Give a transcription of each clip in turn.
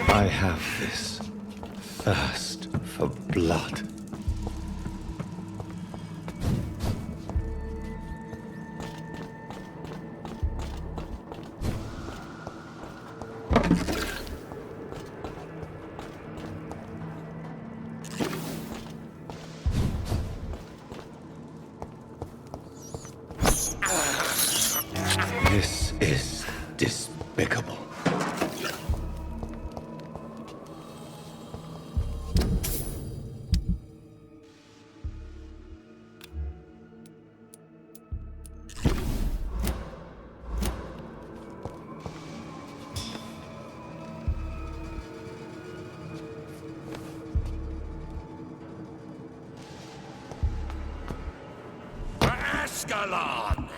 I have this thirst for blood. This is despicable. Escalon!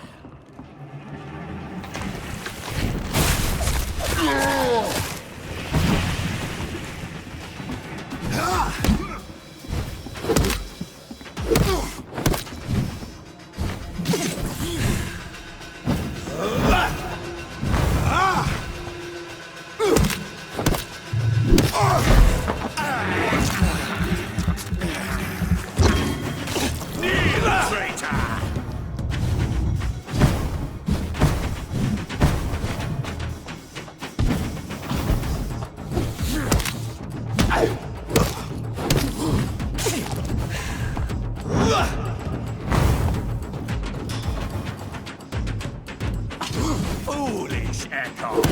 Foolish echo!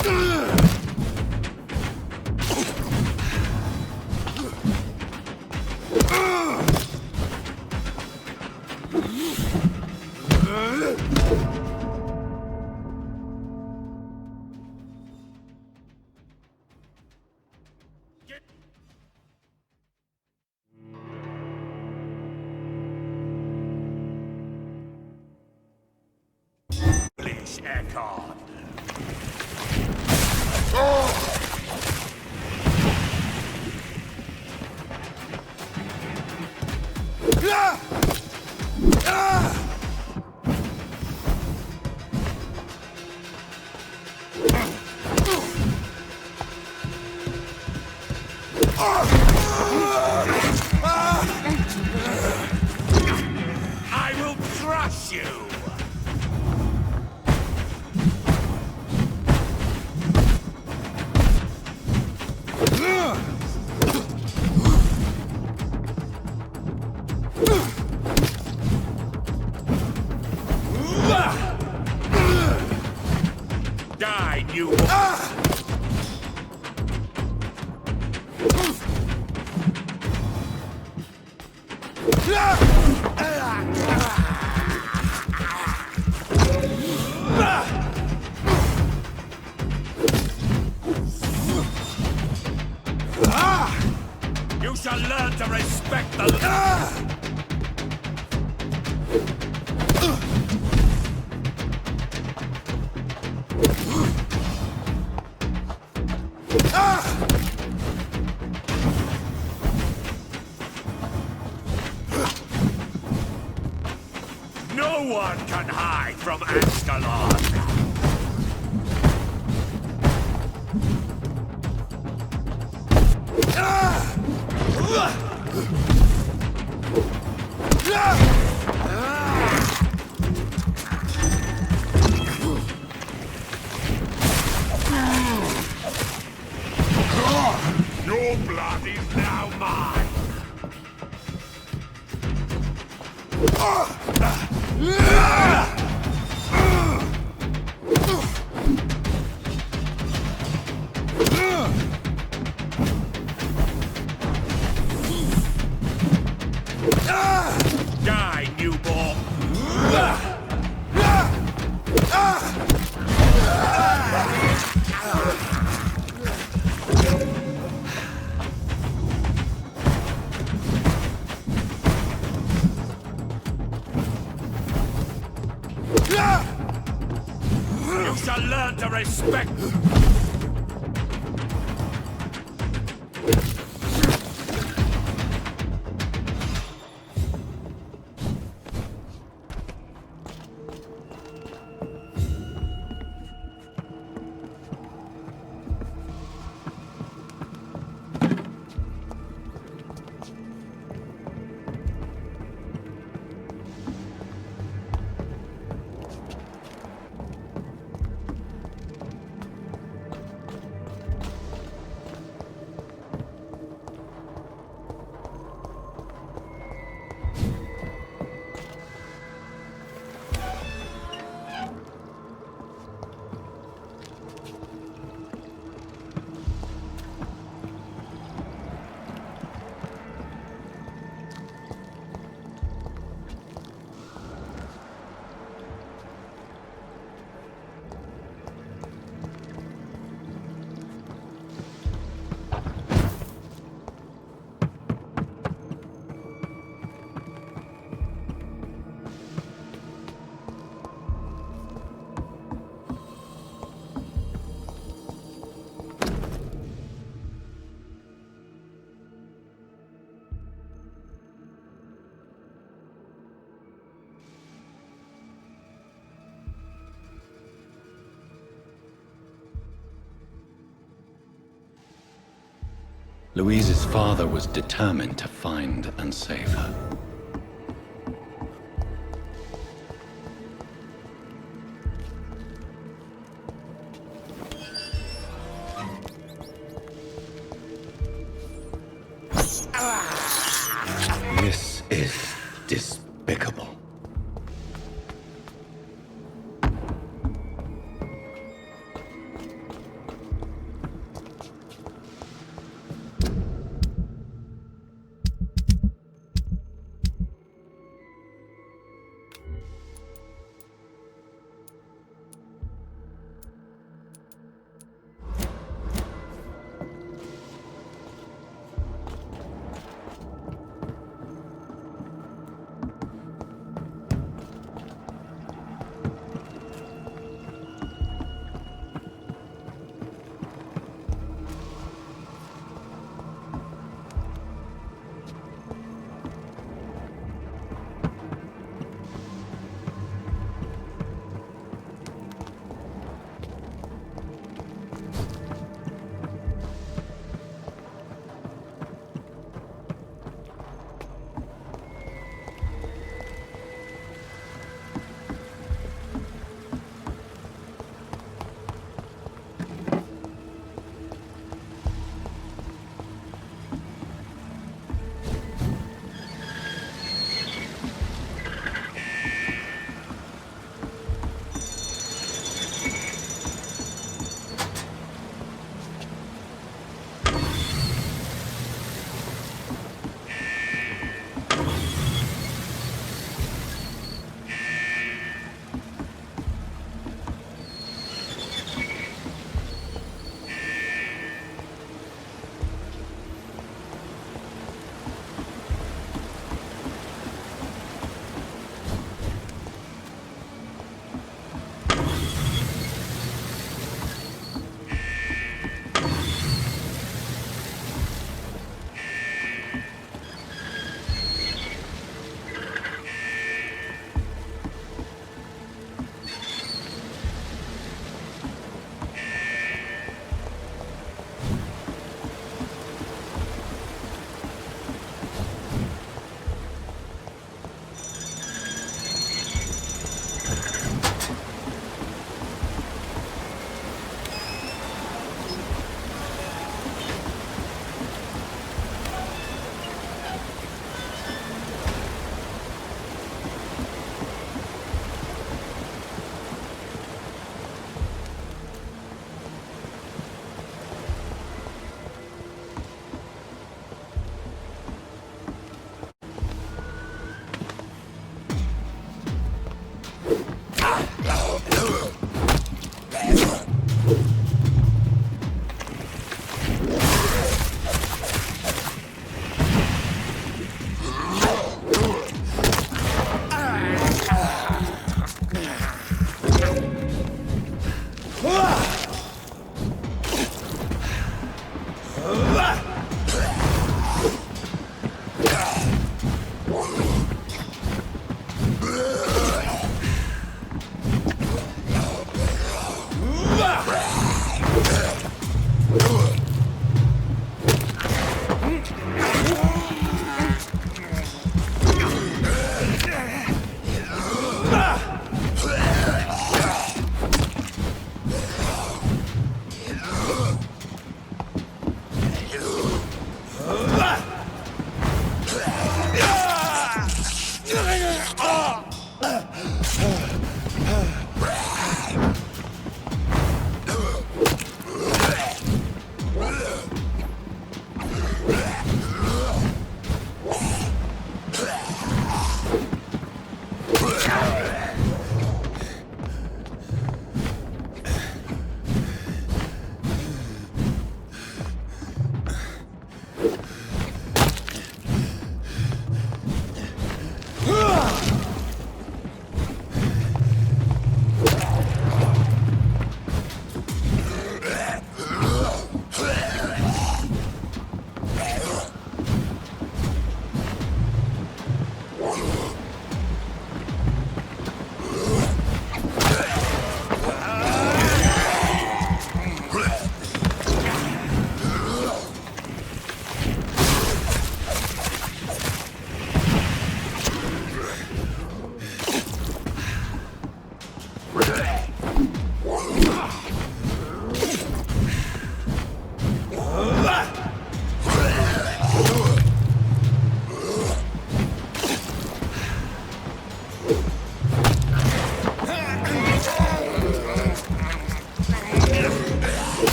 Foolish echo! I will crush you! Die, you... You shall learn to respect the... No one can hide from Ascalon! Your blood is now mine! Die, newborn! You shall learn to respect... Louise's father was determined to find and save her. This is despicable.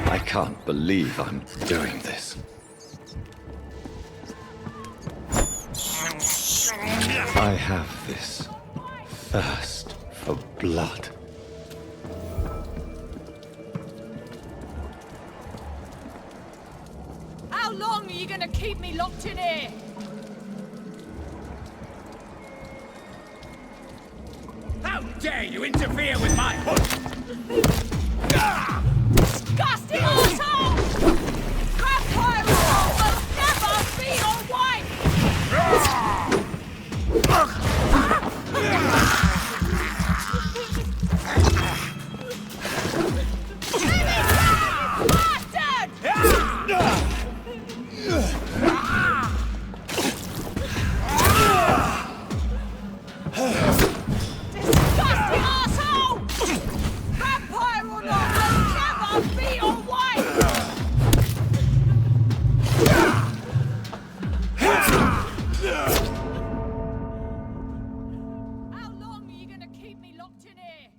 I can't believe I'm doing this. I have this thirst for blood. How long are you gonna keep me locked in here? How dare you interfere with my hunt? Disgusting arsehole! Vampire will never be your wife! Bastard! Disgusting arsehole! Vampire or not, I'll never be your wife! How long are you gonna keep me locked in here?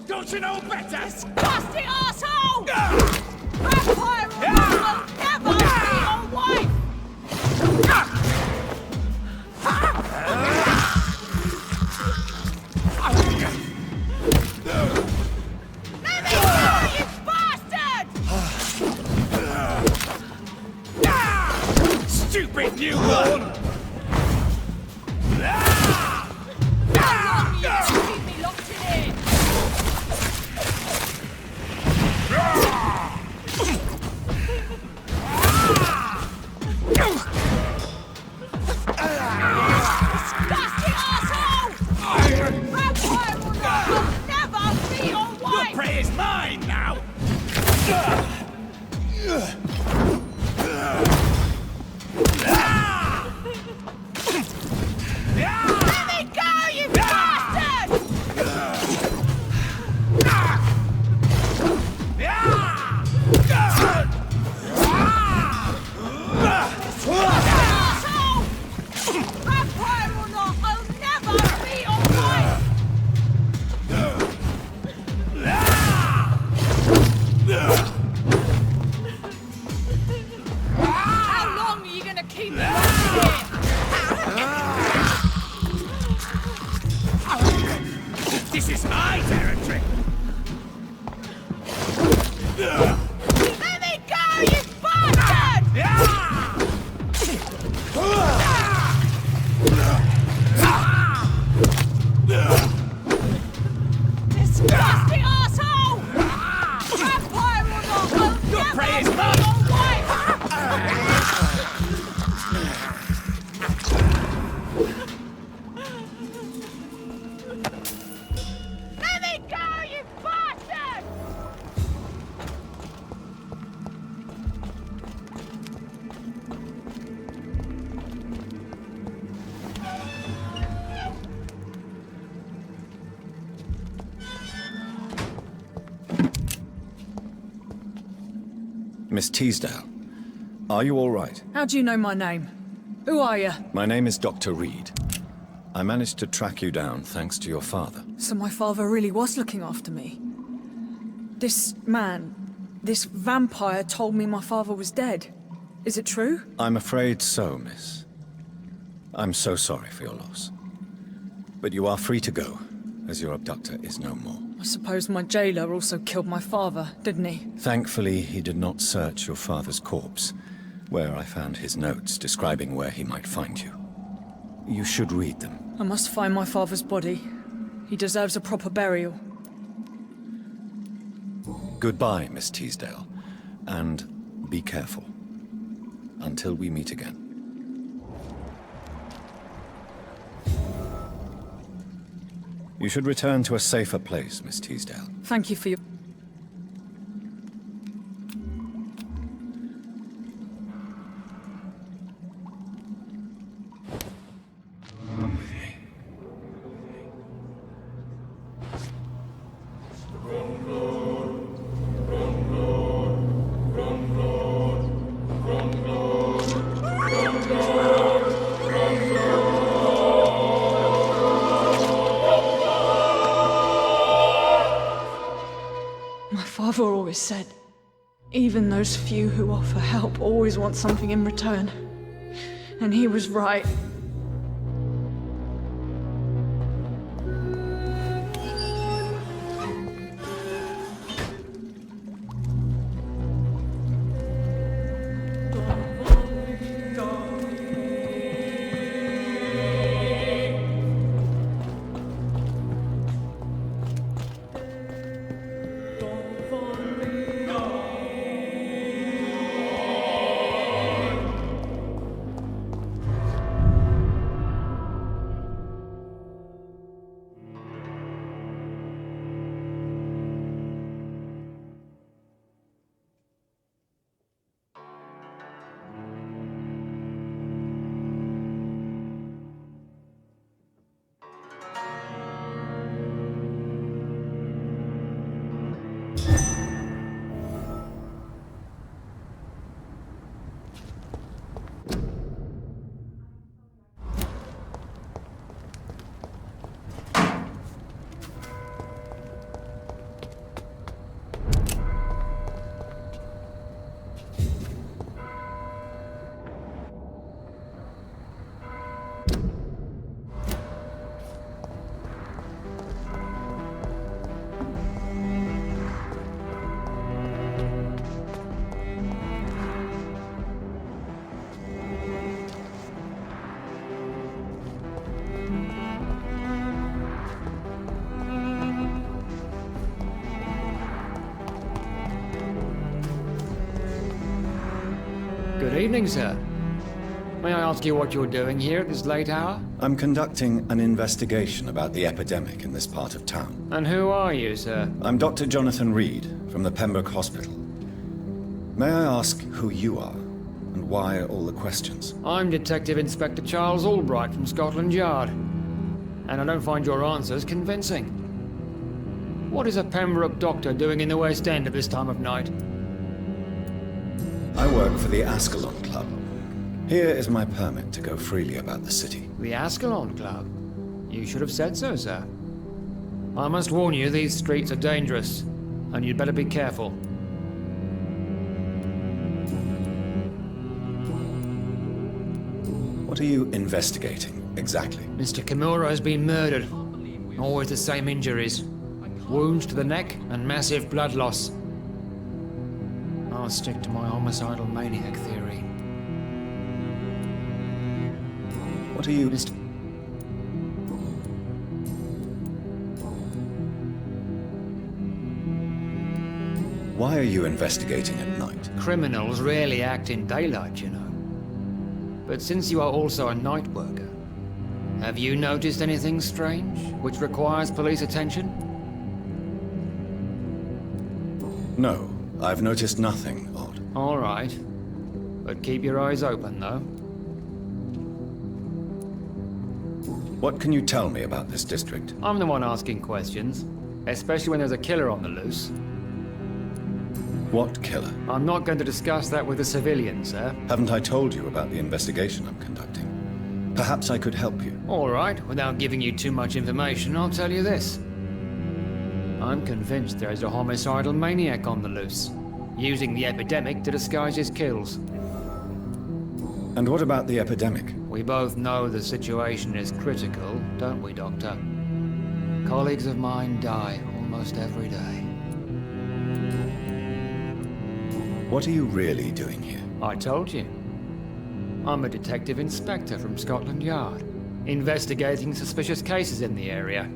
Don't you know better? Disgusting arsehole! Vampire or not, I'll never be your wife! Let me go, you bastard! Stupid newborn! How long are you gonna keep me locked in here? Disgusting arsehole! Vampire or not, I'll never be your Your wife! prey is mine now! Let me go, you bastard! Arsehole! Vampire or not, I'll never be your wife! How long are you gonna keep me locked in here? This is my territory! Let me go, you bastard! Disgusting arsehole! Vampire or not, I'll prey is never be mine. your wife! Let me go, you bastard! Miss Teasdale, are you all right? How do you know my name? Who are you? My name is Dr. Reed. I managed to track you down thanks to your father. So my father really was looking after me. This man, this vampire told me my father was dead. Is it true? I'm afraid so, miss. I'm so sorry for your loss. But you are free to go, as your abductor is no more. I suppose my jailer also killed my father, didn't he? Thankfully, he did not search your father's corpse, where I found his notes describing where he might find you. You should read them. I must find my father's body. He deserves a proper burial. Goodbye, Miss Teasdale, and be careful. Until we meet again. You should return to a safer place, Miss Teasdale. Thank you for your... Father always said, even those few who offer help always want something in return. And he was right. Good evening, sir. May I ask you what you're doing here at this late hour? I'm conducting an investigation about the epidemic in this part of town. And who are you, sir? I'm Dr. Jonathan Reed from the Pembroke Hospital. May I ask who you are and why all the questions? I'm Detective Inspector Charles Albright from Scotland Yard. And I don't find your answers convincing. What is a Pembroke doctor doing in the West End at this time of night? I work for the Ascalon Club. Here is my permit to go freely about the city. The Ascalon Club? You should have said so, sir. I must warn you, these streets are dangerous, and you'd better be careful. What are you investigating, exactly? Mr. Kimura has been murdered. Always the same injuries. Wounds to the neck and massive blood loss. I'll stick to my homicidal maniac theory. What are you... Why are you investigating at night? Criminals rarely act in daylight, you know. But since you are also a night worker, have you noticed anything strange, which requires police attention? No, I've noticed nothing odd. All right. But keep your eyes open, though. What can you tell me about this district? I'm the one asking questions, especially when there's a killer on the loose. What killer? I'm not going to discuss that with the civilians, sir. Haven't I told you about the investigation I'm conducting? Perhaps I could help you. All right, without giving you too much information, I'll tell you this. I'm convinced there is a homicidal maniac on the loose, using the epidemic to disguise his kills. And what about the epidemic? We both know the situation is critical, don't we, Doctor? Colleagues of mine die almost every day. What are you really doing here? I told you. I'm a detective inspector from Scotland Yard, investigating suspicious cases in the area.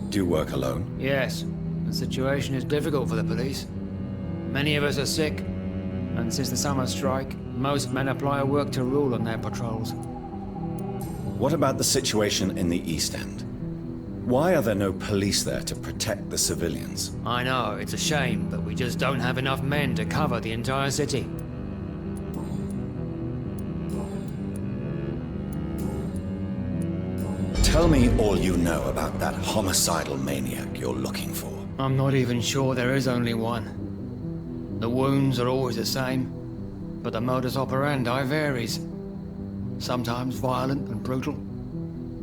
Do you work alone? Yes, the situation is difficult for the police. Many of us are sick, and since the summer strike, most men apply a work to rule on their patrols. What about the situation in the East End? Why are there no police there to protect the civilians? I know, it's a shame, but we just don't have enough men to cover the entire city. Tell me all you know about that homicidal maniac you're looking for. I'm not even sure there is only one. The wounds are always the same, but the modus operandi varies. Sometimes violent and brutal,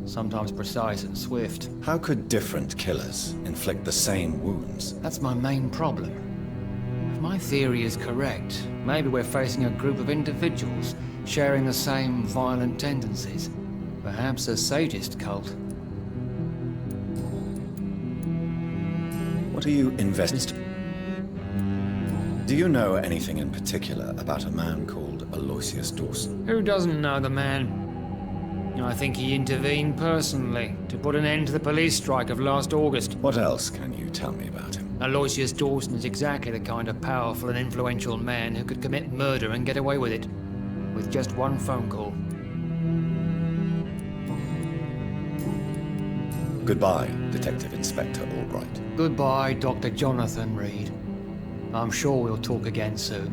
sometimes precise and swift. How could different killers inflict the same wounds? That's my main problem. If my theory is correct, maybe we're facing a group of individuals sharing the same violent tendencies. Perhaps a sadist cult. What are you investigating? Do you know anything in particular about a man called Aloysius Dawson? Who doesn't know the man? I think he intervened personally to put an end to the police strike of last August. What else can you tell me about him? Aloysius Dawson is exactly the kind of powerful and influential man who could commit murder and get away with it. With just one phone call. Goodbye, Detective Inspector Albright. Goodbye, Dr. Jonathan Reed. I'm sure we'll talk again soon.